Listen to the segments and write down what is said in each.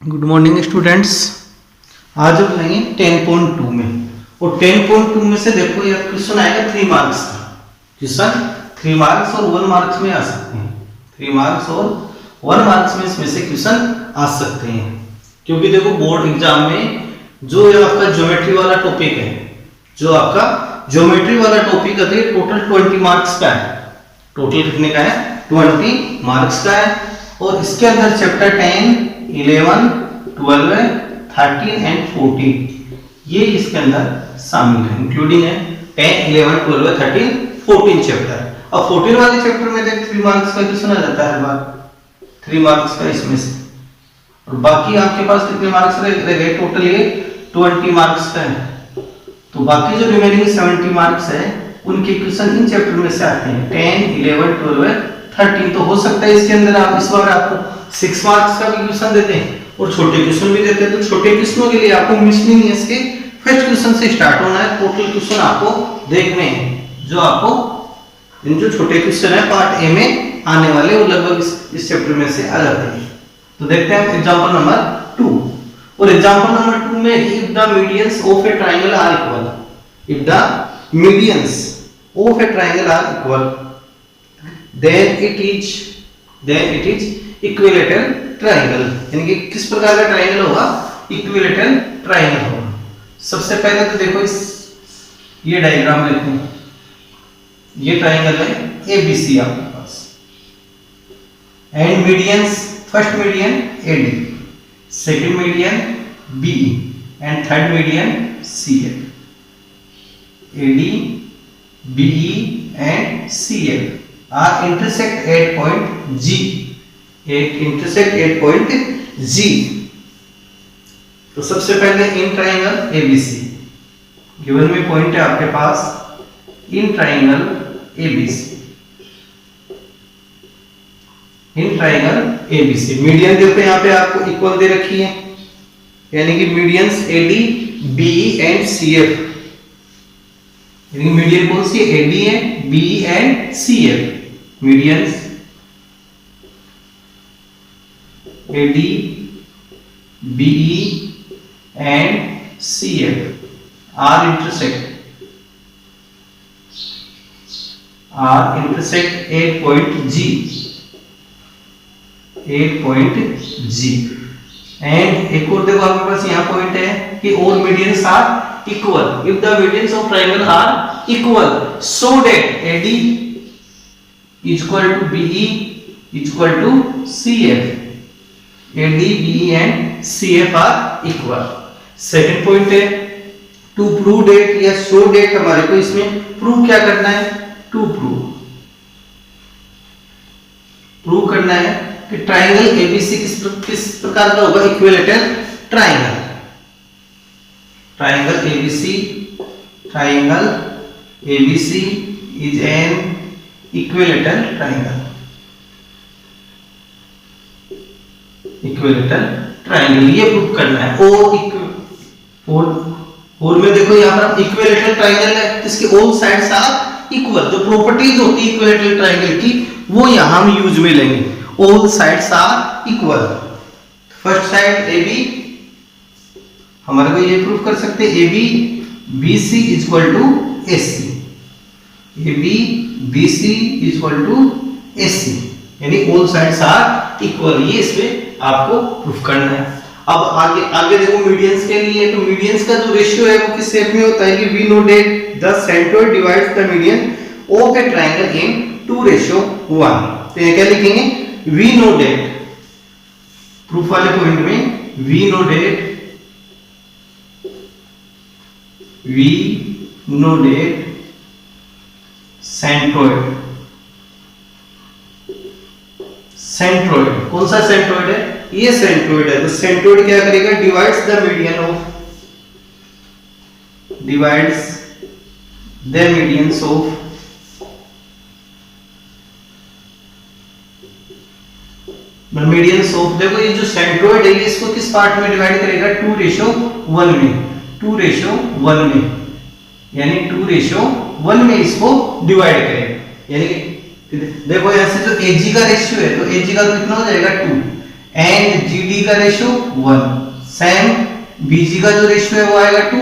Good morning students. आज हम लेंगे 10.2 में, और 10.2 में से देखो ये क्वेश्चन आएगा 3 मार्क्स का। क्वेश्चन 3 मार्क्स और 1 मार्क्स में आ सकते हैं। 3 मार्क्स और 1 मार्क्स में इसमें से क्वेश्चन आ सकते हैं, क्योंकि देखो बोर्ड एग्जाम में जो ये आपका ज्योमेट्री वाला टॉपिक है, जो आपका ज्योमेट्री वाला टॉपिक है टोटल 20 मार्क्स का है। टोटल कितने का है? 20 मार्क्स का है। और इसके अंदर चैप्टर 10, 11, 12, 13 एंड 14 ये इसके अंदर शामिल है, इंक्लूडिंग है 10, 11, 12, 13, 14 चैप्टर। अब 14 वाले चैप्टर में देख 3 मार्क्स का क्वेश्चन आ जाता है, बार 3 मार्क्स का इसमें से। और बाकी आपके पास कितने मार्क्स रह गए? टोटल ये 20 मार्क्स का है। तो बाकी जो रिमेनिंग 70 मार्क्स है उनके क्वेश्चन इन चैप्टर में से आते हैं 10, 11, 12, 13। तो हो सकता है इसके अंदर आप इस बार आपको 6 मार्क्स का भी क्वेश्चन देते हैं और छोटे क्वेश्चन भी देते हैं। तो छोटे क्वेश्चनों के लिए आपको मिसलिनियस के फर्स्ट क्वेश्चन से स्टार्ट होना है। टोटल क्वेश्चन आपको देखने हैं, जो आपको इन जो छोटे क्वेश्चन है पार्ट ए में आने वाले वो लगभग इस चैप्टर में से आ जाते हैं। तो देखते हैं एग्जांपल नंबर 2। और एग्जांपल नंबर 2 में if the medians of a triangle are equal, if the medians of a triangle are equal then it is equilateral triangle। यानी कि किस प्रकार का ट्रायंगल होगा? इक्विलेटरल ट्रायंगल होगा। सबसे पहले तो देखो इस ये डायग्राम लेते हैं। ये ट्रायंगल है ABC आपके पास, and medians, first median AD, second median BE and third median CF। AD, BE and CF are intersect at point G, intersect at point G। तो सबसे पहले इन ट्रायंगल ABC गिवन में point है आपके पास in triangle ABC, in triangle ABC median देखो यहाँ पे आपको इक्वल दे रखी है, यानी कि medians AD, BE and CF। यानी मीडियन कौन सी है? AD है, BE and CF। Medians AD, BE and CF are intersect at point G, and एक और देखो आपके पास यहाँ पॉइंट है कि all medians are equal। if the medians of triangle are equal so that AD is equal to BE is equal to CF, AD, BE and CF are equal। Second point है to prove that या show that. हमारे को इसमें prove क्या करना है? To prove करना है कि ट्रायंगल ABC किस प्रकार का होगा? Equilateral triangle. Triangle ABC is an equilateral triangle। ये प्रूव करना है। और में देखो यहाँ पर इक्विलेटरल ट्रायंगल है, इसके ऑल साइड्स आर इक्वल। जो प्रॉपर्टीज होती है इक्विलेटरल ट्रायंगल की वो यहाँ हम यूज में लेंगे। All sides are equal. First side AB हमारे को ये प्रूव कर सकते हैं AB BC is equal to AC, AB BC is equal to AC, यानी ऑल साइड्स आर इक्वल। ये इसमें आपको प्रूफ करना है। अब आगे देखो मीडियंस के लिए, तो मीडियंस का जो रेशियो है वो किस शेप में होता है कि we know that the centroid divides the median of a triangle in 2:1। तो ये क्या लिखेंगे? वी नो दैट, प्रूफ वाले पॉइंट में वी नो दैट सेंट्रोइड कौन सा सेंट्रोइड है? ये सेंट्रोइड है। तो सेंट्रोइड क्या करेगा? डिवाइड्स द मीडियंस ऑफ देखो ये जो सेंट्रोइड है ये इसको किस पार्ट में डिवाइड करेगा? 2:1 में। 2:1 में, यानी 2:1 में इसको डिवाइड करेगा। यानी देखो यहां से जो AG का रेशियो है तो AG का कितना हो जाएगा 2, एंड जीडी का रेशियो 1, सेम बीजी का जो रेशियो है वो आएगा 2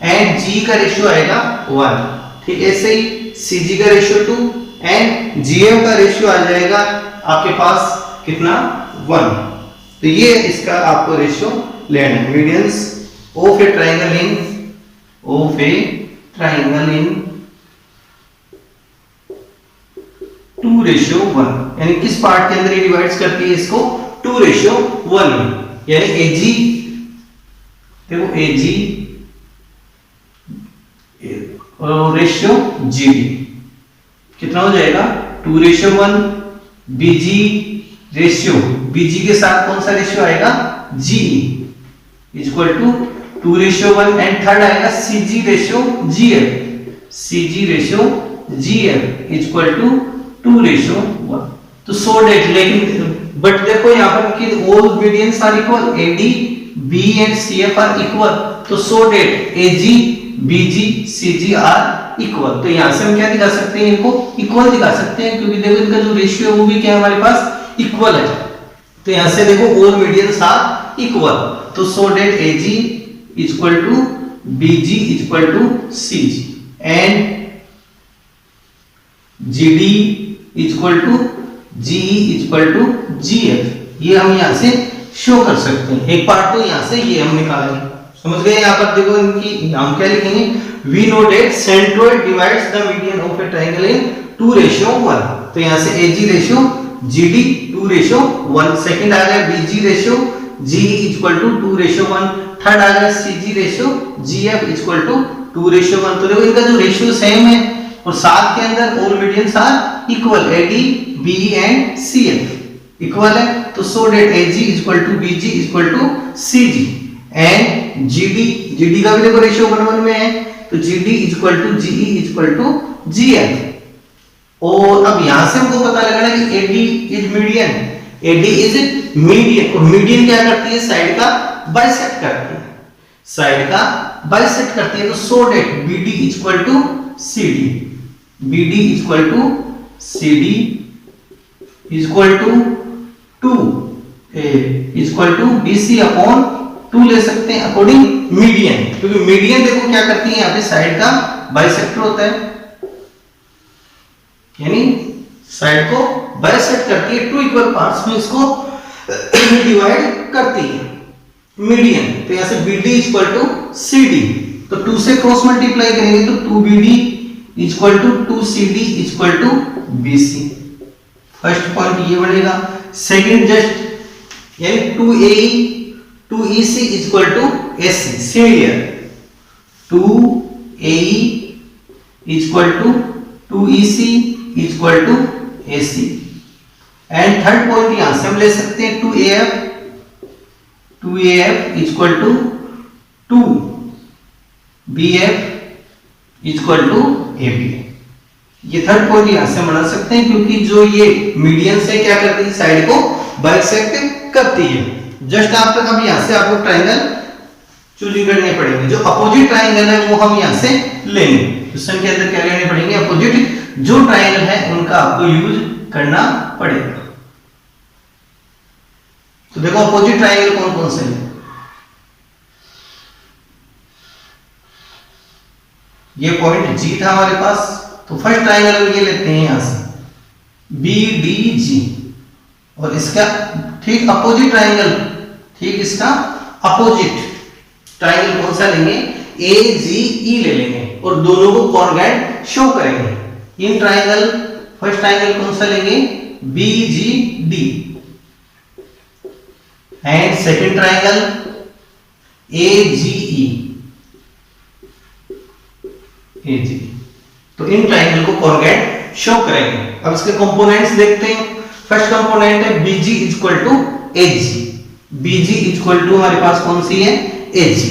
एंड जी का रेशियो आएगा 1। ठीक, ऐसे ही सीजी का रेशियो 2 एंड जीएम का रेशियो आ जाएगा आपके पास कितना 1। तो ये इसका आपको रेशियो लेना है। Medians of a triangle in 2:1, यानी किस पार्ट के अंदर ये डिवाइड्स करती है इसको 2:1 में, यानी एजी देखो एजी और रेशियो जीडी कितना हो जाएगा 2:1। बीजी रेशियो, बीजी के साथ कौन सा रेशियो आएगा G E equal to 2:1 and third आएगा C G ratio G F, C G ratio G F equal to 2:1। तो सो डेट, लेकिन बट देखो यहाँ पर कि all medians are equal, A D B and C F are equal, तो so that A G B G C G are equal. तो यहाँ से हम क्या दिखा सकते हैं, इनको इक्वल दिखा सकते हैं, क्योंकि देखो इनका जो रेशियो है वो भी क्या है हमारे पास इक्वल है। तो यहाँ से देखो ऑल मीडियंस आर इक्वल, तो so that A G equal to B G equal to C G and G D equal to G E equal to G F. ये हम यहाँ से शो कर सकते हैं। एक पार्ट तो यहाँ से ये हम निकालेंगे, समझ गए। यहाँ पर देखो इनकी हम क्या लिखेंगे, we know that centroid divides the median of a triangle in 2:1। तो यहाँ से एजी रेशियो जीडी 2:1, सेकंड आ गया B G ratio G E equal to 2:1, third आ गया C G ratio G F equal to 2:1। तो देखो इनका जो रेशियो सेम है और साथ के अंदर all medians are equal, A D B and C F equal है। तो so that A G equal to B G equal to C G and G D का भी देखो रेशियो 1:1 में है, तो G D equal to G E equal to G F. और अब यहां से हमको पता लगाना कि A D is median, A D is median, और मीडियन क्या करती है, साइड का बाइसेक्ट करती है, साइड का बाइसेक्ट करती है। तो so that B D equal to C D, B D equal to C D equal to 2 equal to B C upon 2 ले सकते हैं अकॉर्डिंग मीडियन, क्योंकि मीडियन देखो क्या करती है, यहाँ पे साइड का बाइसेक्टर होता है, यानी साइड को बाइसेक्ट करती है, 2 इक्वल पार्ट्स में इसको डिवाइड करती है मीडियन। तो यहाँ से बीडी इक्वल टू सीडी, तो 2 से क्रॉस मल्टीप्लाई करेंगे तो 2BD equal to 2CD equal to BC। First point ये बनेगा। सेकंड जस्ट यानी 2AE 2EC equal to AC, similar 2AE equal to 2EC equal to AC। And third point यहां से हम ले सकते हैं 2AF equal to 2BF equal to AB। ये थर्ड पॉइंट यहां से बना सकते हैं, क्योंकि जो ये मीडियन से क्या करती है, साइड को बाइसेक्ट करती है। जस्ट आप तक अब यहां से आपको ट्रायंगल चूज करने पड़ेंगे, जो अपोजिट ट्रायंगल है वो हम यहां से लेंगे। क्वेश्चन के अंदर क्या लेने पड़ेंगे, अपोजिट जो ट्रायंगल है उनका आपको यूज करना पड़ेगा। तो देखो अपोजिट ट्रायंगल कौन कौन से हैं, ये पॉइंट जी था हमारे पास, तो फर्स्ट ट्रायंगल हम ये लेते हैं यहां से BDG, और इसका ठीक अपोजिट ट्रायंगल, ठीक इसका अपोजिट ट्रायंगल कौन सा लेंगे, AGE ले लेंगे और दोनों को कॉन्ग्रुएंट शो करेंगे। इन ट्रायंगल फर्स्ट ट्रायंगल कौन सा लेंगे, BGD, and second triangle AGE, AG। तो इन ट्रायंगल को कॉन्ग्रुएंट शो करेंगे। अब इसके कंपोनेंट्स देखते हैं। फर्स्ट कंपोनेंट है BG equal to AG, BG equal to हमारे पास कौन सी है, AG।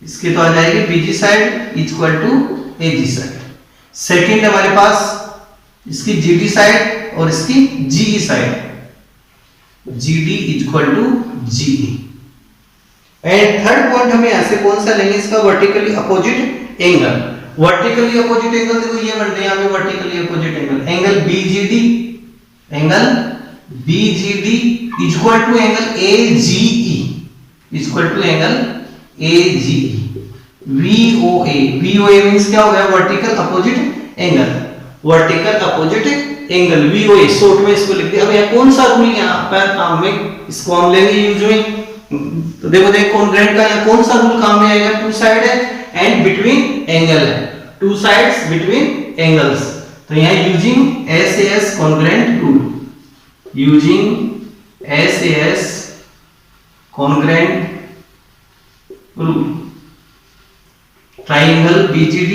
इसके तो आ जाएगी BG side equal to AG side. Second हमारे पास इसकी GD साइड और इसकी GE side, GD equal to GE। And third point हमें यहां से कौन सा लेंगे, इसका vertically opposite angle. Vertically opposite angle देखो ये बन रहे हैं यहाँ पे vertically opposite angle, angle BGD, angle BGD equal to angle AGE, equal to angle AGE। VOA, VOA means क्या हो गया? Vertical opposite angle, vertical opposite angle VOA, short में इसको लिख दिया। अब यह कौन सा रूल यहाँ पर काम में, इसको हम लेंगे यूज में। तो देखो कॉन्ग्रुएंट का यहाँ कौन सा रूल काम में आएगा? टू साइड है एंड बिटवीन एंगल है, टू साइड्स बिटवीन एंगल्स। तो यहाँ using SAS congruent rule, using SAS congruent rule, triangle BGD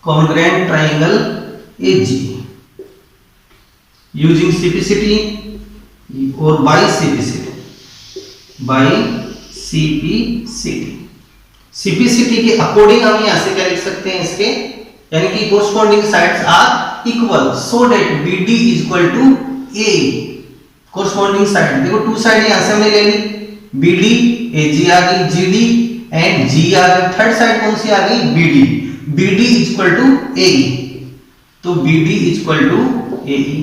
congruent triangle AGE, using CPCT और बाय CPCT, बाय CPCT के अकॉर्डिंग हम यहां से क्या लिख सकते हैं इसके, यानी कि corresponding sides are equal so that BD is equal to AE। Corresponding side देखो, टू साइड यहां से हमने ले ली, BD, AG आ गई, GD एंड G आ गई, थर्ड साइड कौन सी आ गई? BD is equal to AE। तो BD is equal to AE।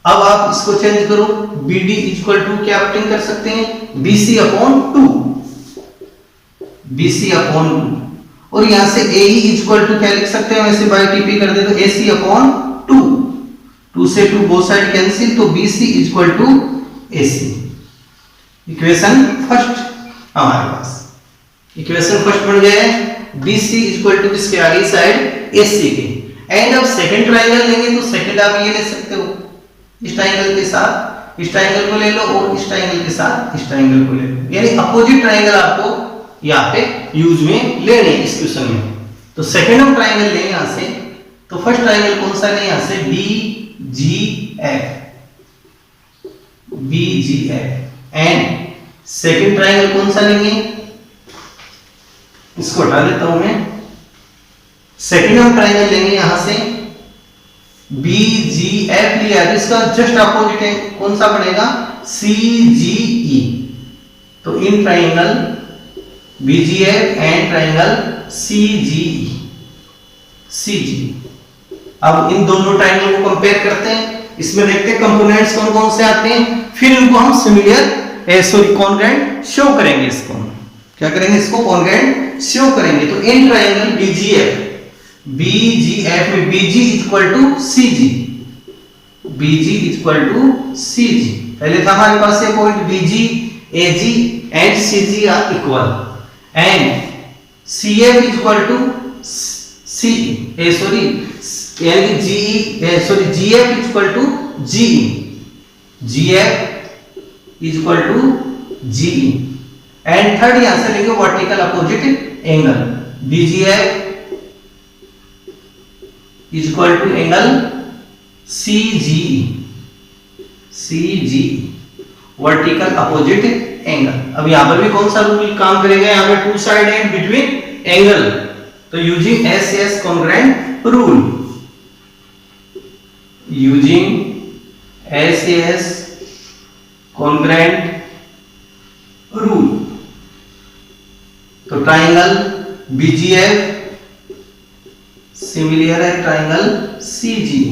अब आप इसको चेंज करो, BD इक्वल टू क्या पुटिंग कर सकते हैं? BC upon 2, BC upon 2। और यहां से AE इक्वल टू क्या लिख सकते हैं? वैसे बाय TP कर दे तो AC अपॉन 2, 2 से 2 बोथ साइड कैंसिल, तो BC equal to AC। Equation first हमारे पास, इक्वेशन फर्स्ट बन गया है। BC इक्वल टू किसके आ गई? साइड AC के। एंड अब सेकंड ट्रायंगल लेंगे तो सेकंड आप ये ले सकते हो, इस ट्रायंगल के साथ इस ट्रायंगल को ले लो और इस ट्रायंगल के साथ इस ट्रायंगल को ले लो, यानी अपोजिट ट्रायंगल आपको यहाँ पे यूज में लेने इस क्वेश्चन में। तो सेकंड हम ट्रायंगल लेंगे यहां से, तो फर्स्ट ट्रायंगल कौन सा लेंगे? यहां से BGF एंड सेकंड ट्रायंगल कौन सा लेंगे? इसको हटा देता हूं मैं। सेकंड हम ट्रायंगल लेंगे यहां से BGF लिया, इसका जस्ट अपोजिट है, कौन सा बनेगा? CGE। तो इन triangle BGF and triangle CGE। अब इन दोनों ट्रायंगल को कंपेयर करते हैं, इसमें देखते हैं कंपोनेंट्स कौन कौन से आते हैं, फिर इनको हम सिमिलर कॉन्ग्रुएंट शो करेंगे। इसको क्या करेंगे? इसको कॉन्ग्रुएंट शो करेंगे। तो इन ट्रायंगल BGF में BG equal to CG, BG equal to CG। पहले था हमारे पास ये point BG, AG and CG are equal, and CF equal to CE, यानी कि GF equal to GE, GF equal to GE। And third यहां से लेंगे vertical opposite angle, BGF equal to angle CGE, vertical opposite angle. अब यहां पर भी कौन सा रूल काम करेगा? यहां पे two side and between angle, तो using SAS congruent rule, using SAS congruent rule. तो ट्रायंगल BGF सिमिलर है triangle CGE,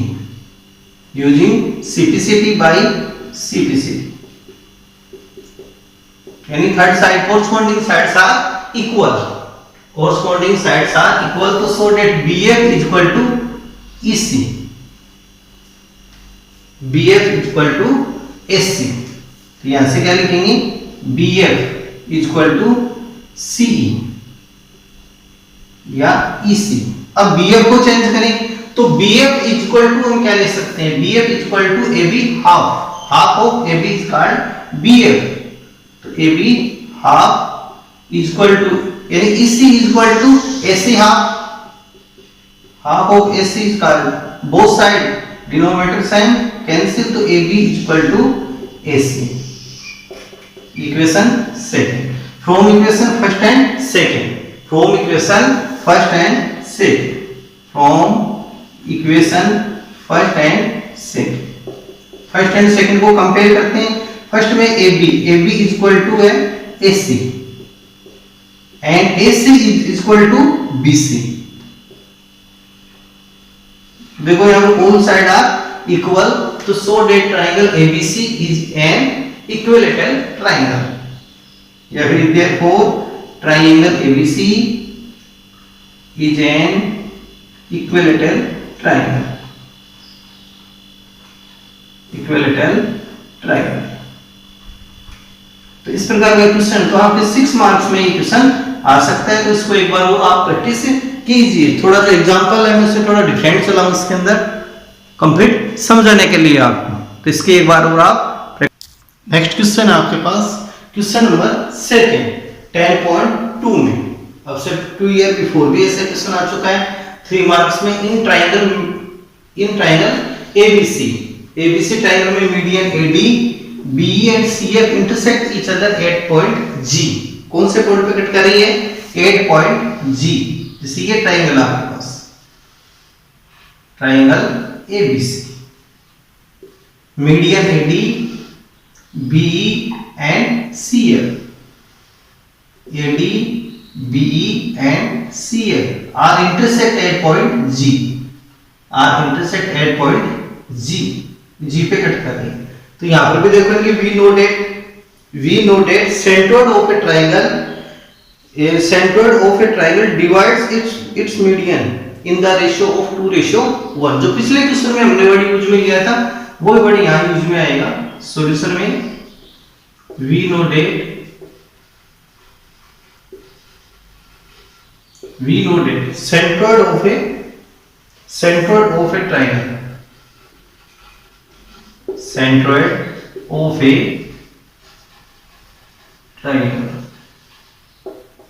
using CPCT by CPCT, यानी third side corresponding sides are equal, corresponding sides are equal, तो so that BF equal to EC, BF equal to SC। तो यहां से क्या लिखेंगे? BF equal to CE या EC। अब BF को चेंज करें तो BF इक्वल टू हम क्या ले सकते हैं? BF equal to AB half of AB is called BF। तो AB हाफ इक्वल टू, यानी EC equal to AC half of AC is called, both side denominator sign cancel, तो AB equal to AC। Equation second from equation first and second, from equation first and second, from equation first and second को compare करते हैं। First में AB equal to है AC and AC is equal to BC, देखो यहाँ पे all side are equal, तो so that triangle ABC is an equilateral triangle, या फिर therefore triangle ABC is an equilateral triangle, equilateral triangle. तो इस प्रकार का क्वेश्चन तो आपके 6 मार्क्स में ये क्वेश्चन आ सकता है, तो इसको एक बार वो आप प्रैक्टिस कीजिए। थोड़ा जो एग्जांपल है मैं उसे थोड़ा डिफरेंट चलाऊं इसके अंदर कंप्लीट समझाने के लिए आपको, तो इसके एक बार और आप। नेक्स्ट क्वेश्चन है आपके पास क्वेश्चन नंबर 2 10.2 में। अब से 2 ईयर बिफोर भी ऐसे क्वेश्चन आ चुका है 3 मार्क्स में। इन ट्राइंगल एबीसी ट्राइंगल में median A D B E and C F intersect each other at point G. कौन से पॉइंट पे कट कर रही है? At point G. जैसे ये ट्राइंगल आपके पास triangle A B C, median A D B E and C F, A D B E and C F are intersect at point G, are intersect at point G, G पे कट कर रही है। तो यहां पर भी देखोगे we know that centroid of a triangle divides its median in the ratio of 2:1। जो पिछले क्वेश्चन में हमने वर्ड यूज में लिया था वो वर्ड यहां यूज में आएगा सॉल्यूशन में। We know that centroid of a triangle, centroid of a triangle,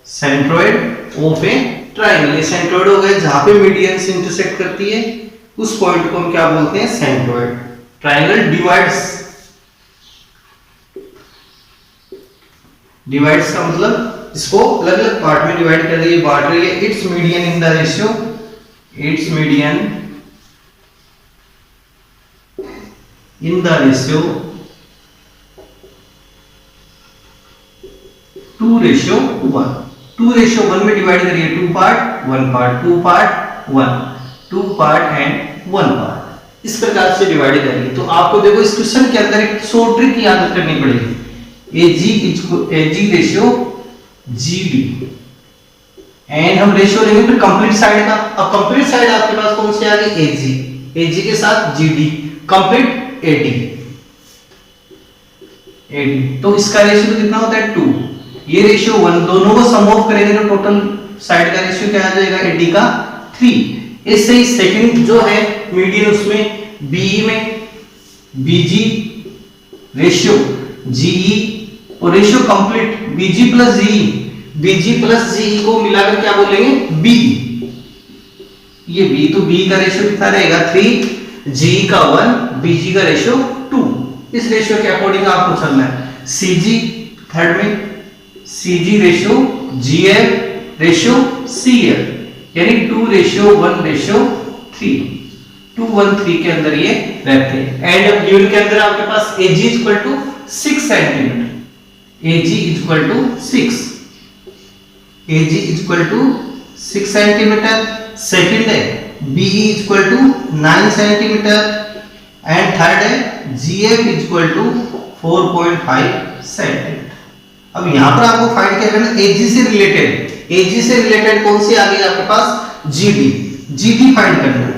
centroid of a triangle। ये सेंट्रोइड हो गए जहां पे मीडियन से इंटरसेक्ट करती है, उस पॉइंट को हम क्या बोलते हैं? सेंट्रोइड। ट्राइंगल डिवाइड्स का मतलब इसको अलग अलग पार्ट में डिवाइड कर रही है, बांट रही है। It's median in the ratio, it's median in the ratio 2:1। 2:1 में डिवाइड करिए, 2 part 1 part, 2 part 1, 2 part and 1 part, इस प्रकार से डिवाइड करिए। तो आपको देखो इस क्वेश्चन के अंदर एक शॉर्ट ट्रिक की याद करनी पड़ेगी। एजी रेशियो जीडी, एंड हम रेशियो लेंगे फिर कंप्लीट साइड का। अब कंप्लीट साइड आपके पास कौन सी आ गई? एजी, एजी के साथ जीडी, कंप्लीट 80। तो इसका रेशियो कितना होता है? 2। ये रेशियो 1, दोनों को सम ऑफ करेंगे तो टोटल साइड का रेशियो क्या आ जाएगा? 80 का 3। इससे ही सेकंड जो है मीडियन, उसमें बीई में बीजी रेशियो जीई और रेशियो कंप्लीट बीजी प्लस जीई, बीजी प्लस जीई को मिलाकर क्या बोलेंगे? बी। ये बी, तो बी का रेशियो कितना रहेगा? 3, जी का 1, बीजी का रेशियो 2। इस रेशियो के अकॉर्डिंग आपको चलना है। सीजी थर्ड में, CG ratio GF ratio CF, यानी 2:1:3, 2:1:3 के अंदर ये रहते हैं। एंड अब गिवन के अंदर आपके पास A G equal to 6 centimetre, A G equal to 6, A G equal to 6 centimetre. Second है B E equal to 9 centimetre and third है जीएफ इक्वल टू 4.5 सेंटीमीटर। अब यहां पर आपको फाइंड क्या करना है? एजी से रिलेटेड, एजी से रिलेटेड कौन सी आ गई आपके पास? जीडी, जीडी फाइंड करना है।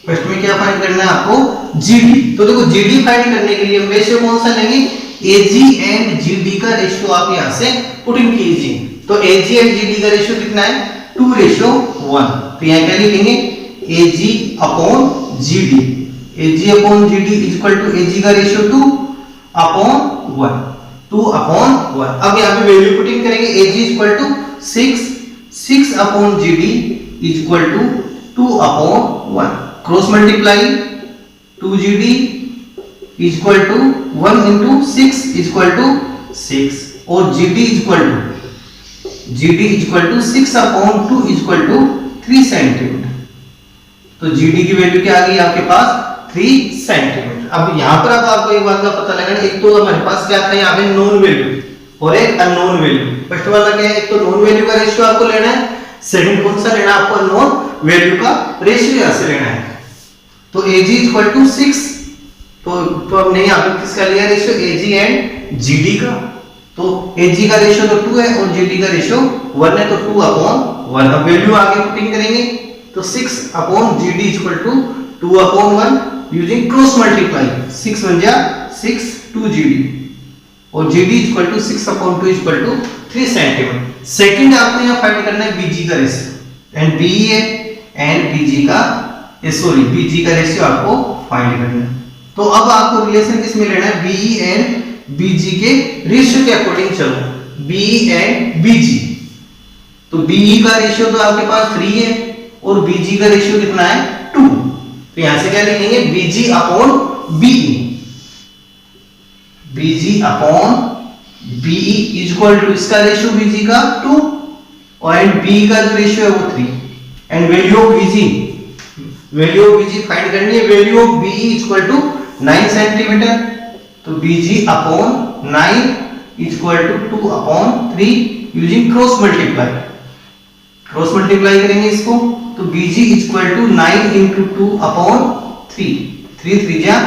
फर्स्ट में क्या फाइंड करना है आपको? जीडी। तो देखो जीडी फाइंड करने के लिए हम रेशियो कौन सा लेंगे? एजी एंड जीडी का रेशियो आप यहां से पुट इन कीजिए। तो एजी एंड जीडी का रेशियो कितना है? 2:1। तो यहां क्या लिखेंगे? A G upon G D, A G upon G D equal to A G का रेशियो 2 अपॉन 1, 2/1। अब यहाँ पे वैल्यू पुटिंग करेंगे। A G equal to 6 upon G D equal to 2/1। Cross multiply 2gd equal to 1 into 6 equal to 6 और gd equal to 6/2 equal to 3 centimetre. तो gd की value क्या आ गई आपके पास? 3 सेंटीमीटर। अब यहां पर अब आपको एक बात का पता लगाना, एक तो हमारे पास क्या था यहाँ पे नोन वैल्यू और एक अननोन वैल्यू। फर्स्ट वाला क्या है? एक तो नोन वैल्यू का रेशियो आपको लेना है, सेकंड कौन सा लेना है आपको? अननोन वैल्यू का रेशियो यहां से लेना है। तो AG इक्वल टू 6, तो हमने यहाँ पे किसका लिया रेशियो, AG एंड GD का। तो AG का रेशियो तो 2 है और GD का रेशियो 1 है, तो 2/1। अब वैल्यू आगे पुटिंग करेंगे, तो 6/GD equal to 2/1 using cross multiply. 6 बन गया 6 2GD और GD equal to 6/2 equal to 3 centimetre. Second आपको यहाँ फाइंड करना है BG का रेशियो, एंड BE है एंड BG का रेशियो आपको फाइंड करना है। तो अब आपको रिलेशन किसमें लेना है, BE एंड BG के रेशियो के अकॉर्डिंग चलो। BE एंड BG, तो BE का रेशियो तो आपके पास 3 है और BG का रेशियो कितना है 2, तो यहां से क्या लिखेंगे BG/BE। BG/BE इक्वल टू इसका रेशियो BG का 2 और एंड BE का जो रेशियो है वो 3, and value of BG find करनी है। Value of BE equal to 9 centimetre, तो BG/9 equal to 2/3 using cross multiply करेंगे इसको, तो BG इक्वल टू 9 इंटू 2/3, 3 3 जा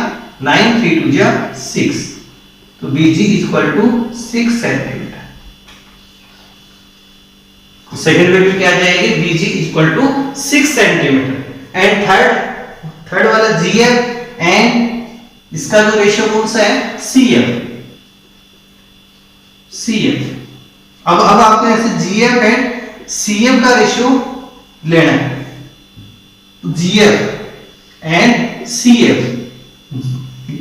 9, 3 2 जा 6, तो BG equal to 6 centimetre. Second value क्या आ जाएगी, BG equal to 6 centimetre. And third वाला GF एंड इसका जो रेशियो कौन सा है CF। अब आपको ऐसे GF एंड CF का रेशियो लेना है, GF एंड CF,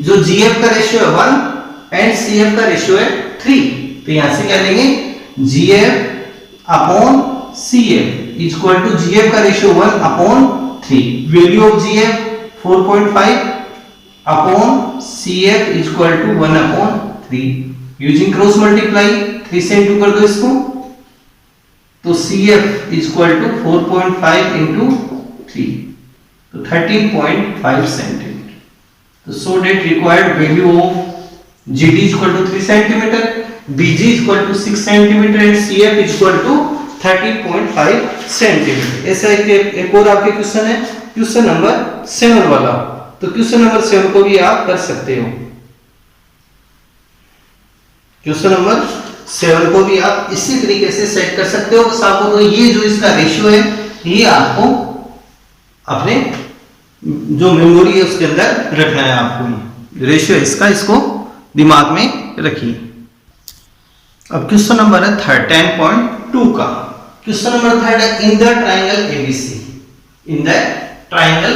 जो GF का रेशियो है 1 एंड CF का रेशियो है 3, तो यहां से क्या लेंगे GF/CF इक्वल टू GF का ratio 1/3। Value of GF 4.5/CF equal to 1/3 using cross multiply. 3 से इंटू कर दो इसको, तो CF इक्वल टू 4.5 इंटू 3, तो 13.5 सेंटीमीटर। तो so that required value of GD equal to 3 centimetre, BG equal to 6 centimetre and CF equal to 13.5 centimetre. ऐसा एक और आपके क्वेश्चन है, क्वेश्चन नंबर 7 वाला, तो क्वेश्चन नंबर 7 को भी आप कर सकते हो। क्वेश्चन नंबर 7 को भी आप इसी तरीके से सेट कर सकते हो। बस आपको तो ये जो इसका रेशियो है ये आपको अपने जो मेमोरी है उसके अंदर रखना है। आपको ये रेशियो इसका, इसको दिमाग में रखिए। अब क्वेश्चन नंबर है 10.2 का। क्वेश्चन नंबर 3 है in the triangle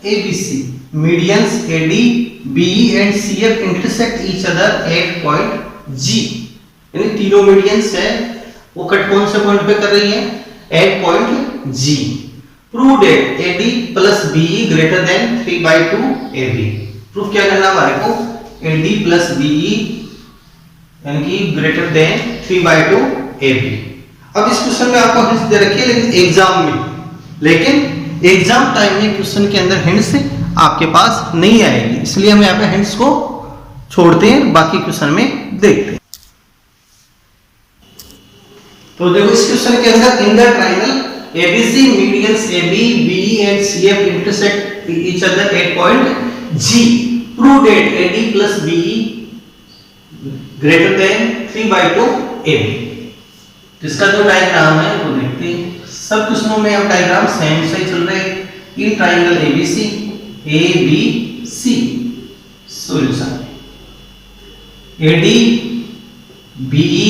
ABC medians AD, BE and CF intersect each other at point G। यानी तीनों मीडियंस है वो कट कौन से पॉइंट पे कर रही है, at point G। Prove that AD plus BE greater than 3/2 AB। Proof क्या करना हमारे को, AD प्लस BE यानी कि ग्रेटर देन 3/2 AB। अब इस क्वेश्चन में आपको हिंट्स दे रखी है, लेकिन एग्जाम टाइम में क्वेश्चन के अंदर हिंट्स आपके पास नहीं आएगी, इसलिए हम यहाँ पे हिंट्स को छोड़ते हैं, बाकी क्वेश्चन में देखते हैं। तो देखो इस क्वेश्चन के अंदर in the triangle ABC medians AB, BE and CF intersect each other at point G। Prove that AD plus BE greater than 3/2 AB। इसका जो डायग्राम है वो देखते हैं। सब क्वेश्चनों में अब डायग्राम सेम से चल रहे हैं। In triangle ABC solution AD, BE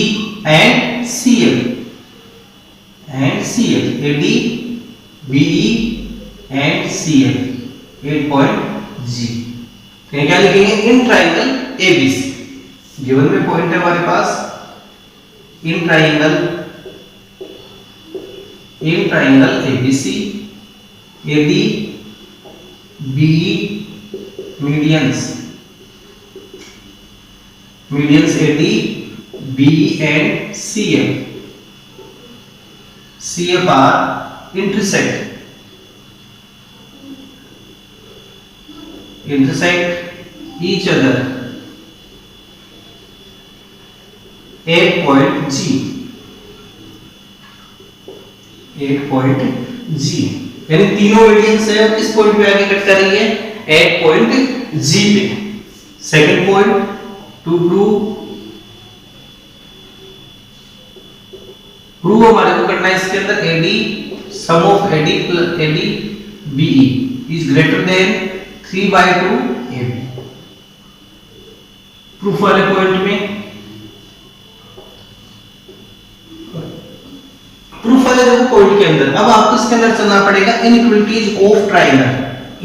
and CF AD, BE and CF 8 point G। क्या लिखेंगे, इन ट्रायंगल ABC। गिवन में पॉइंट है हमारे पास in triangle ABC AD, BE medians AD, BE and CF are intersect each other at point G। यानी तीनों medians है किस पॉइंट पे आगे कट कर रही है, एट पॉइंट जी पे। सेकंड पॉइंट, टू प्रूव हमारे को करना है इसके अंदर AD, sum of AD plus AD BE is greater than 3/2 AB. Proof वाले पॉइंट में, प्रूफ वाले पॉइंट के अंदर अब आपको इसके अंदर चलना पड़ेगा inequalities of triangle.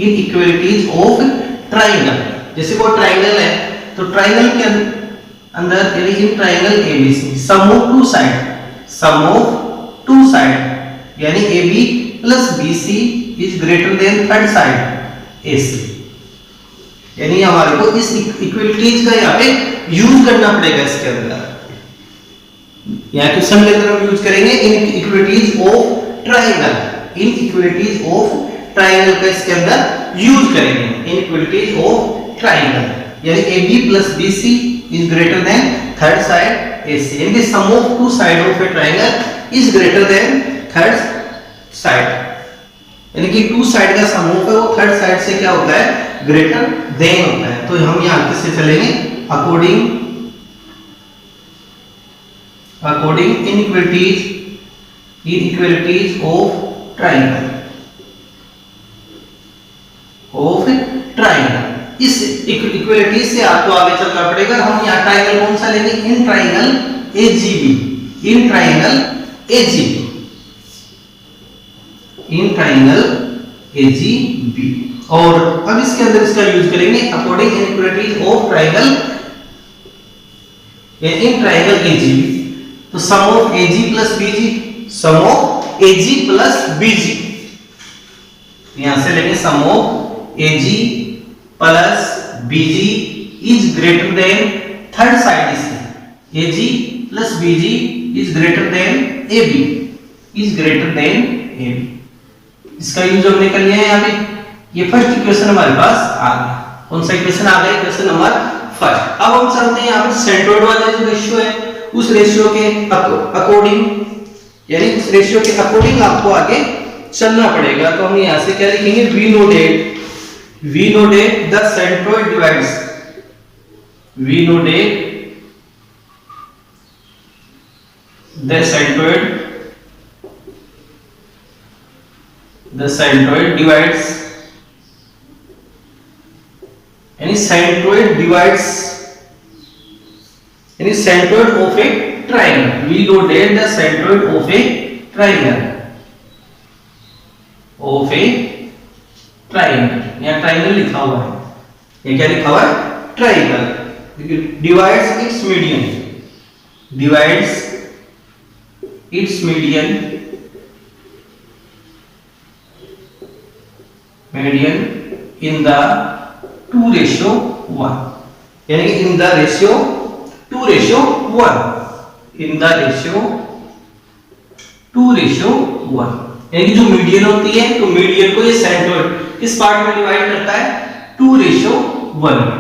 Inequalities of triangle, जैसे कोई ट्राइंगल है तो ट्राइंगल के अंदर यानी in triangle ABC sum of two side, sum of two side यानी AB plus BC is greater than third side AC। यानी हमारे को इस इक्वलिटीज का यहाँ पे यूज करना पड़ेगा इसके अंदर। यहाँ क्वेश्चन के अंदर हम यूज करेंगे inequalities of triangle. Inequalities of triangle का इसके अंदर यूज करेंगे, इनइक्वालिटीज ऑफ ट्राइंगल यानी AB plus BC is greater than third side AC, यानी sum of two side of a triangle is greater than third side, यानी कि to side का सम of है वो थर्ड साइड से क्या होता है, ग्रेटर देन होता है। तो हम यहां किससे चलेंगे, अकॉर्डिंग इनइक्वालिटीज ऑफ ट्राइंगल इस इक्वलिटी से आपको आगे चलना पड़ेगा। हम यहाँ ट्राइंगल कौन सा लेंगे, in triangle AGB, in triangle AGB, in triangle AGB। और अब इसके अंदर इसका यूज करेंगे according inequalities of triangle in triangle AGB। तो sum of AG plus BG, sum of AG plus BG, यहां से लेंगे sum of AG plus BG is greater than third side इसके, AG plus BG is greater than AB, is greater than AB। इसका use हमने कर लिया है यहाँ पे। ये फर्स्ट इक्वेशन हमारे पास आ गया। कौन सा इक्वेशन आ गया, इक्वेशन नंबर फर्स्ट। अब हम चलते हैं यहाँ पे सेंट्रोइड वाला जो रेशियो है उस रेशियो के अकॉर्डिंग, यानी उस रेशियो के अकॉर्डिंग आपको आगे चलना पड़ेगा। तो हम यहाँ से क्या लिखेंगे, we know that the centroid divides, we know that the centroid divides, any centroid divides, any centroid of a triangle, we know that the centroid of a triangle, यहाँ ट्राइंगल लिखा हुआ है, ये क्या लिखा हुआ है, triangle divides its median, divides its median in the 2:1, यानी कि इन the ratio 2:1, in the ratio 2:1, यानी कि जो मीडियन होती है तो मीडियन को ये सेंट्रोइड किस पार्ट में डिवाइड करता है, 2:1 में।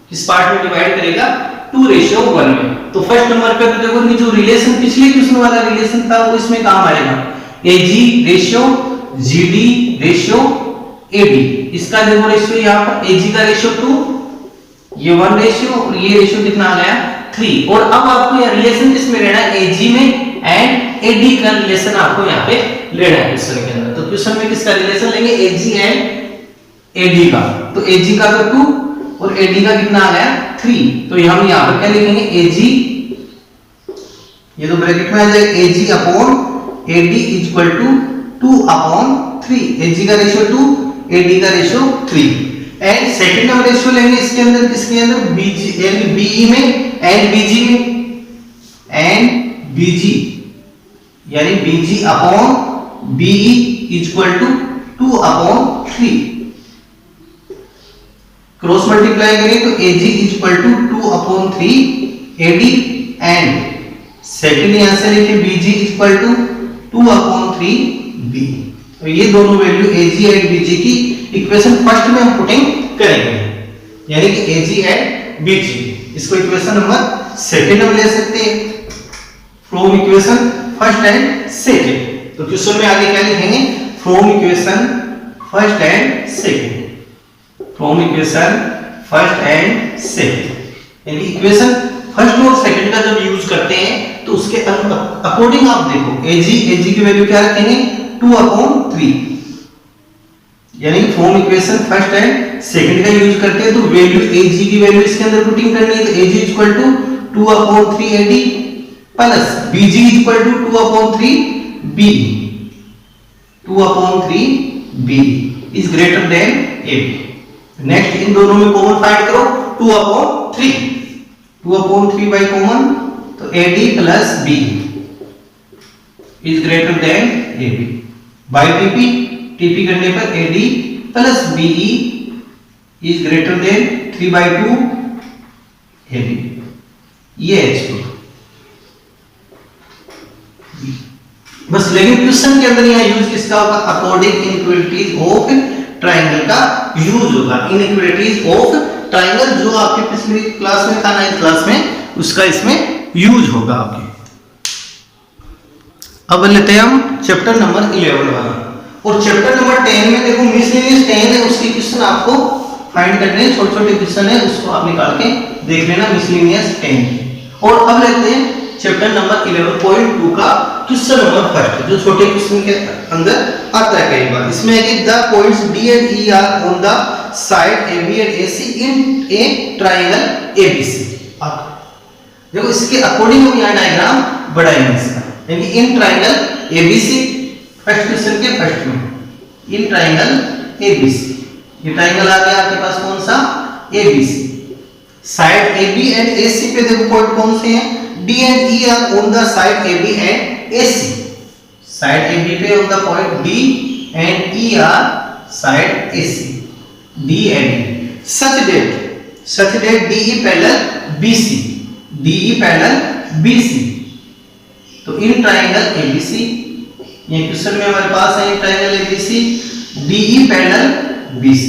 किस पार्ट में डिवाइड करेगा, 2:1 में। तो फर्स्ट नंबर पे तो देखो जो रिलेशन पिछले क्वेश्चन वाला रिलेशन था वो इसमें काम आएगा, AG ratio GD ratio AD। इसका देखो रेशियो यहाँ पर AG का रेशियो 2, ये 1 रेशियो, और ये रेशियो कितना आ गया 3। और अब आपको यह रिलेशन किसमें लेना है, AG में एंड AD का रिलेशन आपको यहाँ पे लेना है क्वेश्चन के अंदर। तो क्वेश्चन में किसका रिलेशन लेंगे, AG एंड AD का। तो AG का तो 2 और AD का कितना आ गया 3। तो हम यहाँ पर क्या लिखेंगे, AG, ये तो ब्रैकेट में आ जाएगा, AG upon AD equal to 2/3। AG का रेशियो 2, AD का रेशियो 3। एंड सेकंड हम रेशियो लेंगे इसके अंदर, किसके अंदर, BG यानी BE में एंड BG में, एंड BG यानी BG upon BE equal to 2/3। Cross multiply करें तो AG equal to 2/3 AD, and second यहां से लेके BG इक्वल टू 2/3 B। तो ये दोनों वैल्यू AG एंड BG की इक्वेशन फर्स्ट में हम पुटिंग करेंगे, यानी कि AG एंड BG। इसको इक्वेशन नंबर सेकंड हम ले सकते हैं from equation first and second. तो क्वेश्चन में आगे क्या लिखेंगे, from equation first and second. From equation first and second. यानी इक्वेशन फर्स्ट और सेकंड का जब यूज करते हैं तो उसके अकॉर्डिंग आप देखो एजी की वैल्यू क्या रखेंगे 2/3। यानी from equation first and second का यूज करते हैं तो वैल्यू एजी की वैल्यू इसके अंदर पुटिंग करनी है, तो A G equal to 2/3 A D plus B G equal to 2/3 B, 2/3 B is greater than A B. Next इन दोनों में कॉमन फाइंड करो 2/3, 2/3 बाय कॉमन, तो A D plus B is greater than A B by T P, T P करने पर A D plus B E is greater than 3/2 A B. ये H2 बस। लेकिन क्वेश्चन के अंदर यहाँ यूज किसका होगा? अकॉर्डिंग इनइक्वालिटीज ऑफ ट्रायंगल का यूज होगा। इनइक्वालिटीज ऑफ ट्रायंगल जो आपके पिछली क्लास में था 9th क्लास में, उसका इसमें यूज होगा आपके। अब लेते हैं हम चैप्टर नंबर 11 वाला, और चैप्टर नंबर 10 में देखो मिसलेनियस 10 है, उसके क्वेश्चन आपको फाइंड करने हैं, छोटे छोटे क्वेश्चन है, उसको आप निकाल के देख लेना मिसलेनियस 10। और अब लेते हैं चैप्टर नंबर 11.2 का क्वेश्चन नंबर फर्स्ट, जो छोटे क्वेश्चन के अंदर आता है कई बार। इसमें है कि the points D and E R on the side AB and AC in A triangle ABC। देखो इसके अकॉर्डिंग हम यहाँ डायग्राम बढ़ाएंगे इसका, यानी इन ट्रायंगल ABC फर्स्ट क्वेश्चन के फर्स्ट में, इन ट्रायंगल ABC। ये ट्रायंगल आ गया आपके पास कौन सा? ABC। Side AB and AC पे देखो पॉइंट कौन से हैं? D and E are on the side AB and AC. Side AB पे on the point D and E are side AC. D and E. Such that DE parallel BC. DE parallel BC. तो इन triangle ABC, ये question में हमारे पास है triangle ABC, DE parallel BC।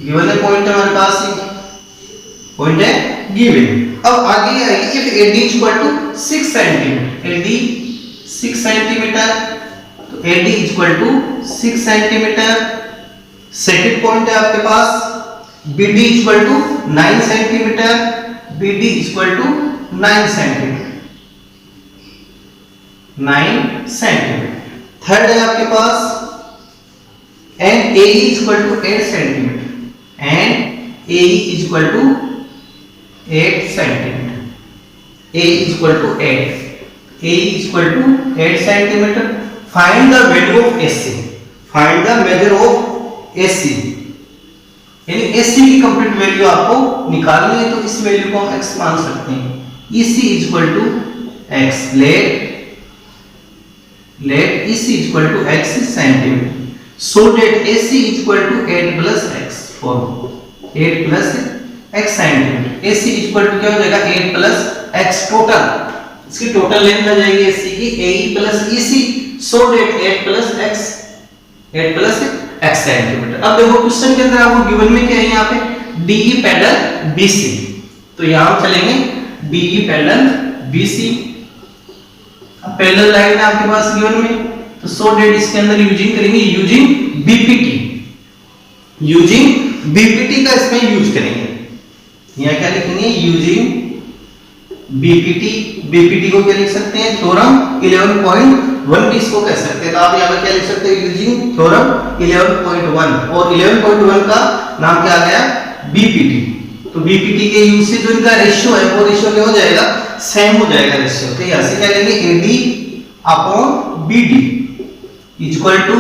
Given है point हमारे पास, पॉइंट है गिवन। अब आगे आएगी if AD equal to 6 centimetre, AD 6 centimetre, तो AD equal to 6 centimetre. Second point है आपके पास BD equal to 9 centimetre, BD equal to 9 centimetre, 9 centimetre. Third है आपके पास and AE equal to 8 centimetre, and AE equal to 8 centimetre, A equal to 8, A equal to 8 centimetre. Find the value of AC, find the measure of AC, यानी AC की complete value आपको निकालनी है, तो इस वैल्यू को हम x मान सकते हैं। EC equal to x, let EC equal to x centimetre, so that AC equal to 8 plus x, for 8 plus x centimetre. AC equal to क्या हो जाएगा? 8 प्लस x टोटल, इसकी टोटल लेंथ आ जाएगी AC की AE plus EC, so that 8 plus x centimetre. अब देखो question के अंदर आपको गिवन में क्या है? यहाँ पे DE पैरेलल BC, तो यहाँ हम चलेंगे DE पैरेलल BC। अब पैरेलल लाइन है आपके पास गिवन में, तो सो दैट इसके अंदर यूजिंग करेंगे, यूजिंग BPT का इसमें यूज करेंगे। यहाँ क्या लिखेंगे? यूजिंग BPT को क्या लिख सकते हैं? थ्योरम 11.1 भी इसको कह सकते हैं, तो आप यहाँ पर क्या लिख सकते हैं? यूजिंग थ्योरम 11.1, और 11.1 का नाम क्या आ गया? BPT। तो BPT के यूज से जो इनका रेशियो है वो रेशियो क्या हो जाएगा? सेम हो जाएगा रेशियो। तो यहाँ से क्या लेंगे? AD upon BD equal to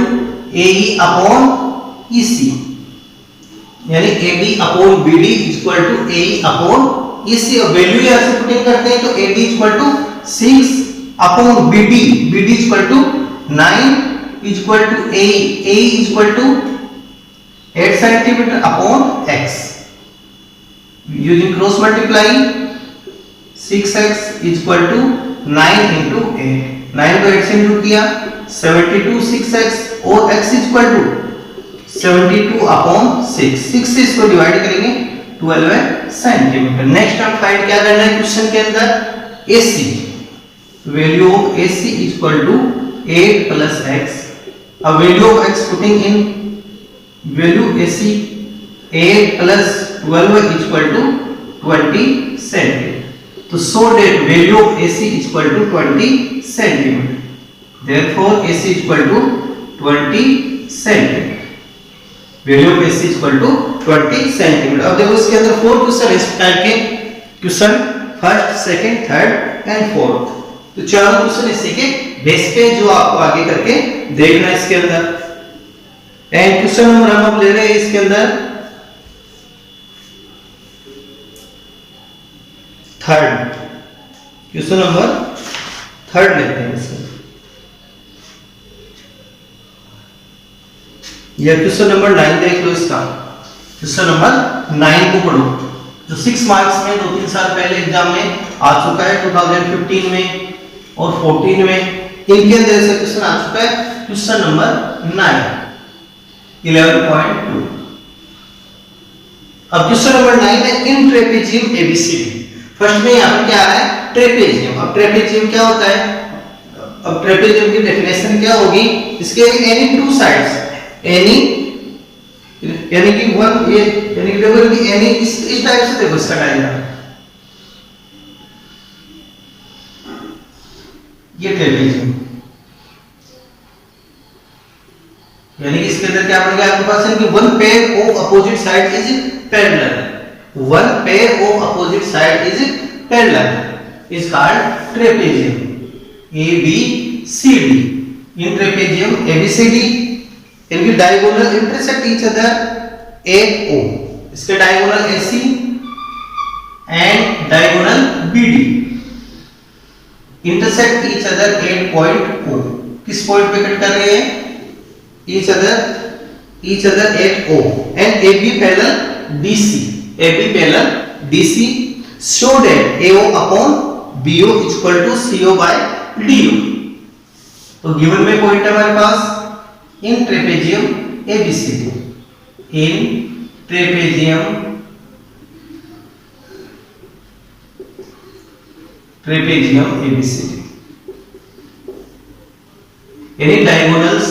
AE upon EC, यानी AD upon BD equal to AE upon EC। Value यहाँ से पुटिंग करते हैं, तो AD equal to 6 upon BD equal to 9 equal to AE equal to 8 centimetre upon x, using cross multiply 6x equal to 9 into 8, 9 को 8 से into किया 72 6x, और x equal to 72 upon 6 से इसको डिवाइड करेंगे 12 सेंटीमीटर। नेक्स्ट हम find क्या करना है क्वेश्चन के अंदर? AC, value of AC equal to 8 plus x। अब value of x putting in value AC 8 plus 12 equal to 20 centimetre. तो so that value of AC equal to 20 centimetre. Therefore AC equal to 20 centimetre. Value of AC equal to 20 centimetre. अब देखो इसके अंदर 4 question इस type के question, first, second, third and fourth. तो चारों question इसी के बेस पे जो आपको आगे करके देखना है इसके अंदर। एंड क्वेश्चन नंबर हम अब ले रहे हैं इसके अंदर थर्ड। क्वेश्चन नंबर थर्ड लेते हैं इसका। यह क्वेश्चन नंबर 9 देख लो इसका। क्वेश्चन नंबर 9 को पढ़ो, जो 6 मार्क्स में 2-3 साल पहले एग्जाम में आ चुका है, 2015 में और 14 में। इनके अंदर से क्वेश्चन आ चुका है। Question number 9 11.2। अब क्वेश्चन नंबर 9 है इन ट्रेपेजियम एबीसीडी। फर्स्ट में यहाँ पर क्या है, ट्रेपेजियम। अब ट्रेपेजियम क्या होता है, अब ट्रेपेजियम की डेफिनेशन क्या होगी, इसके एनी टू साइड्स, एनी यानी कि वन, ये यानी कि देखो कि एनी इस टाइप से देखो इसका डायग्राम, ये ट्रेपेजियम, यानी कि इसके अंदर क्या बनेगा आपके पास है कि one pair of opposite side is parallel, one pair of opposite side is parallel is called trapezium. ABCD in trapezium ABCD इनकी diagonal intersect each other at O, इसके diagonal AC and diagonal BD intersect each other at point O। किस point पे कट कर रहे हैं, each other at O and AB parallel DC, AB parallel DC show that AO upon BO equal to CO by DO। तो given में point है हमारे पास इन ट्रेपेजियम ABCD, इन ट्रेपेजियम ABCD, यानी डायगोनल्स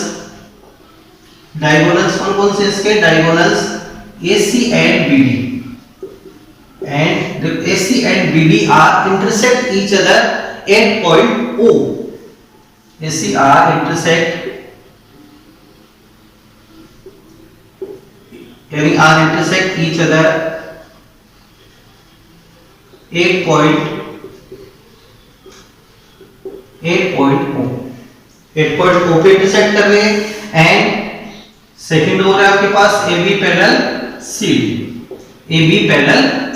कौन कौन से इसके diagonals AC and BD, and the AC and BD are intersect each other at point O। AC are intersect यानी are intersect each other at point O, at point O पे intersect कर रहे हैं। And second हो रहा है आपके पास AB parallel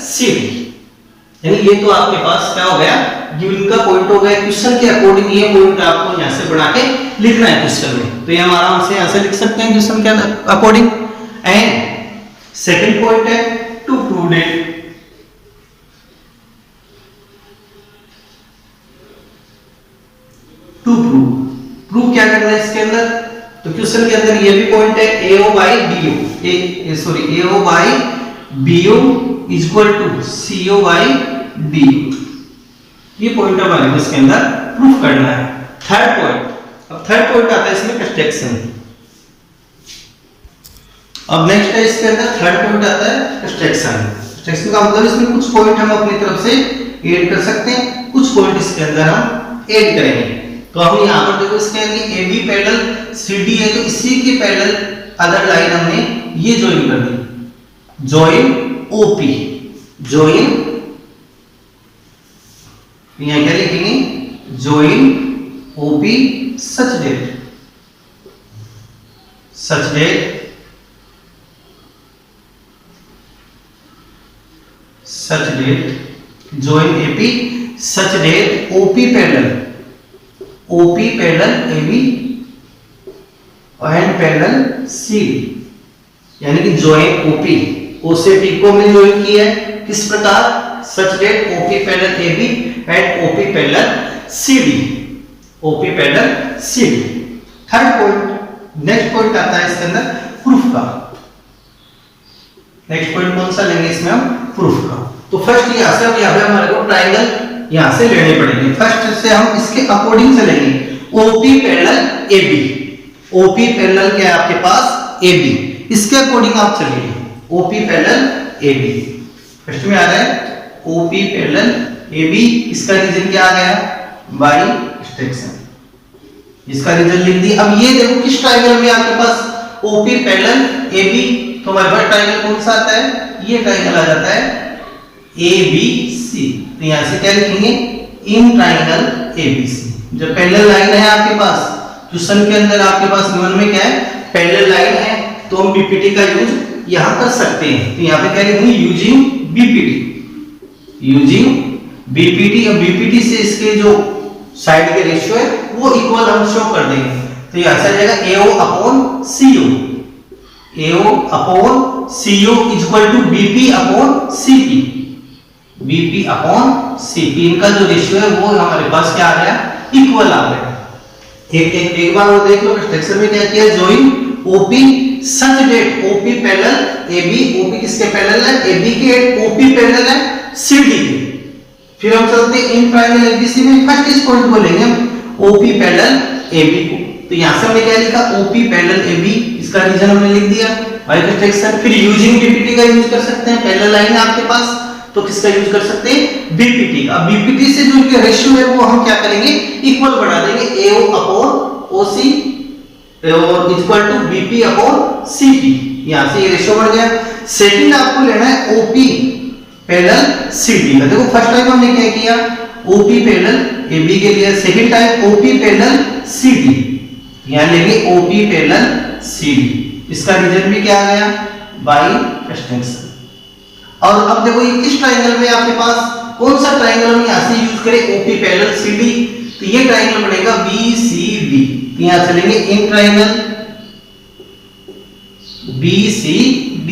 CD, यानी ये तो आपके पास क्या हो गया, गिवन का पॉइंट हो गया। क्वेश्चन के अकॉर्डिंग ये पॉइंट आपको यहां से बढ़ा के लिखना है क्वेश्चन में, तो ये हम आराम से यहां से लिख सकते हैं क्वेश्चन के अकॉर्डिंग। एंड सेकंड पॉइंट है टू प्रूव दैट प्रूव क्या करना है इसके अंदर, तो क्वेश्चन के अंदर ये भी पॉइंट है AO by BO, AO by BO equal to CO by DO। ये पॉइंट हमारे इसके अंदर प्रूफ करना है। थर्ड पॉइंट, अब थर्ड पॉइंट आता है इसमें कंस्ट्रक्शन। अब नेक्स्ट है इसके अंदर थर्ड पॉइंट आता है कंस्ट्रक्शन का मतलब इसमें कुछ पॉइंट हम अपनी तरफ से ऐड कर सकते हैं, कुछ पॉइंट इसके अंदर हम ऐड करेंगे। तो हम यहां पर देखो इसके अंदर AB पैरेलल CD है, तो इसी के पैरेलल अदर लाइन हमने ये ज्वाइन कर दी, ज्वाइन OP, ज्वाइन यहां क्या लिखेंगे, join OP such that join AP such that OP parallel AB and parallel CD, यानी कि join OP O से P को हमने ज्वाइन किया है किस प्रकार, such that OP parallel AB and OP parallel CD। Third point, next point आता है इसके अंदर प्रूफ का। नेक्स्ट पॉइंट कौन सा लेंगे इसमें हम, प्रूफ का। तो फर्स्ट यहां से अब यहां पे हमारे को ट्रायंगल यहां से लेने पड़ेंगे। फर्स्ट से हम इसके अकॉर्डिंग से लेंगे OP parallel AB। OP parallel क्या है आपके पास AB, इसके अकॉर्डिंग आप चलिए ओपी पैरेलल AB फर्स्ट में आ रहा है ओपी पैरेलल AB, इसका रीजन क्या आ गया बाई एक्सटेंशन, इसका रीजन लिख दी। अब ये देखो किस ट्रायंगल में आपके पास ओपी पैरेलल AB, तो हमारे पास ट्रायंगल कौन सा आता है, ये ट्रायंगल आ जाता है ABC। तो यहां से क्या लिखेंगे इन ट्रायंगल ABC। जब पैरेलल लाइन है आपके पास, क्वेश्चन के अंदर आपके पास गिवन में क्या है पैरेलल लाइन है, तो हम बीपीटी का यूज यहां कर सकते हैं। तो यहां पे क्या लिखेंगे यूजिंग बीपीटी, यूजिंग बीपीटी। अब बीपीटी से इसके जो साइड के रेशियो है वो इक्वल हम शो कर देंगे। तो यहां से आ जाएगा AO upon CO, AO upon CO is equal to BP upon CP, BP upon CP। इनका जो रेशियो है वो हमारे पास क्या आ गया इक्वल आ गया। एक बार और देख लो स्ट्रक्चर में क्या किया, join OP such that OP parallel AB, OP किसके पैरेलल है AB के, OP पैरेलल है CD के। फिर हम चलते हैं इन ट्रायंगल ABC में, फर्स्ट इस पॉइंट को लेंगे हम OP पैरेलल AB को। तो यहां से हमने क्या लिखा OP पैरेलल AB, इसका रीजन हमने लिख दिया बाय एक्सटेंशन। फिर यूजिंग बीपीटी का यूज कर सकते हैं, पैरेलल लाइन है आपके पास तो किसका यूज कर सकते हैं बीपीटी का। बीपीटी से जो इनके रेशियो है वो हम क्या करेंगे इक्वल बढ़ा देंगे, AO अपॉन OC और equal to BP upon CP। यहां से ये रेशियो बढ़ गया। सेकंड आपको लेना है OP पैरेलल CD का। देखो फर्स्ट टाइम हमने क्या किया OP पैरेलल AB के लिए, second time OP parallel CD, यहां लेंगे OP पैरेलल CD। इसका रीजन भी क्या आ गया बाई एक्सटेंशन। और अब देखो ये किस ट्रायंगल में आपके पास कौन सा ट्रायंगल हम यहां से यूज करें OP पैरेलल CD, तो ये ट्रायंगल बनेगा BCD। तो यहां चलेंगे इन ट्रायंगल BCD,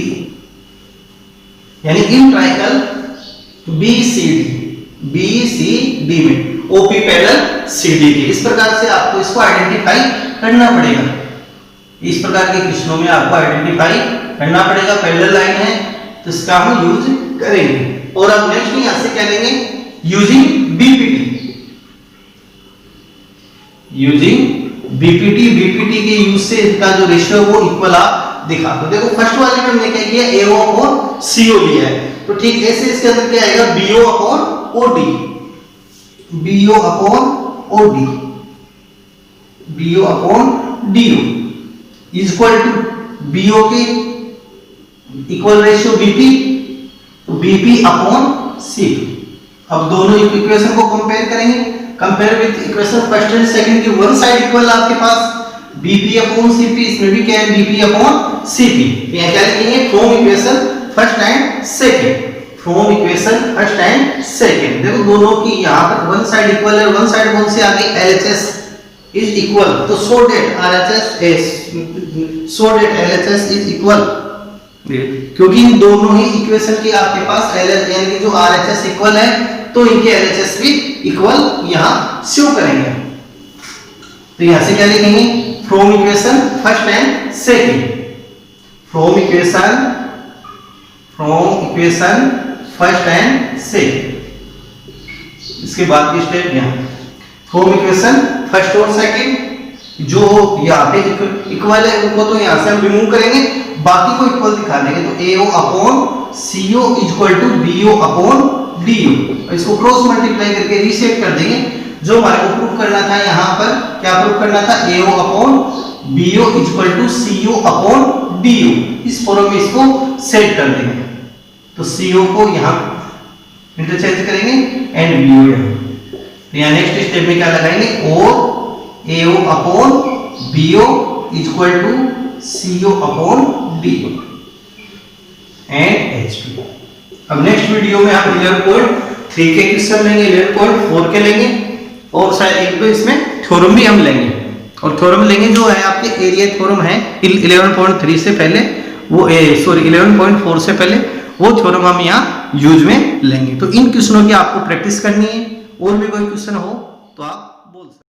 यानी इन ट्रायंगल BCD में OP पैरेलल CD के। इस प्रकार से आपको इसको आइडेंटिफाई करना पड़ेगा, इस प्रकार के क्वेश्चनों में आपको आइडेंटिफाई करना पड़ेगा। पैरेलल लाइन है तो इसका हम यूज करेंगे। और अब नेक्स्ट यहां से क्या लेंगे using BPT, using BPT. BPT के यूज से इसका जो रेशियो वो इक्वल आप दिखा। तो देखो फर्स्ट वाले में हमने क्या किया AO अपॉन CO लिया है, तो ठीक ऐसे इसके अंदर क्या आएगा BO upon OD, BO upon OD, BO upon DO is equal to BO के इक्वल रेशियो BP, तो BP अपॉन CP। अब दोनों इक्वेशन को कंपेयर करेंगे, compare with equation first and second की वन साइड इक्वल आपके पास BP अपॉन CP, इसमें भी क्या है BP अपॉन CP। यहां क्या लिखेंगे from equation first and second, from equation first and second. देखो दोनों की यहां पर वन साइड इक्वल है, वन साइड कौन सी आ गई LHS इज इक्वल, तो so that RHS is so that LHS is equal, क्योंकि इन दोनों ही इक्वेशन की आपके पास LHS यानी कि जो RHS इक्वल है तो इनके LHS भी इक्वल यहां शो करेंगे। तो यहां से क्या लिखेंगे from equation first and second, from equation first and second. इसके बाद की स्टेप यहां फ्रॉम इक्वेशन फर्स्ट और सेकंड, जो यहाँ पे इक्वल है उनको तो यहां से हम रिमूव करेंगे, बाकी को इक्वल दिखा देंगे। तो AO upon CO is equal to BO upon DO, इसको क्रॉस मल्टीप्लाई करके रीसेट कर देंगे। जो हमारे को प्रूफ करना था यहाँ पर क्या प्रूफ करना था AO upon BO is equal to CO upon DO, इस फॉर्म में इसको सेट कर देंगे। तो CO को यहाँ इंटरचेंज करेंगे एंड BO यहाँ। तो यहाँ नेक्स्ट स्टेप में क्या लगाएंगे और AO upon BO is equal to CO upon DO and HP। अब नेक्स्ट वीडियो में हम 11.3 के क्वेश्चन लेंगे, 11.4 के लेंगे और शायद एक दो इसमें थ्योरम भी हम लेंगे। और थ्योरम लेंगे जो है आपके एरिया थ्योरम है 11.3 से पहले, वो 11.4 से पहले वो थ्योरम हम यहाँ यूज में लेंगे। तो इन क्वेश्चनों की आपको प्रैक्टिस करनी है, और भी कोई क्वेश्चन हो तो आप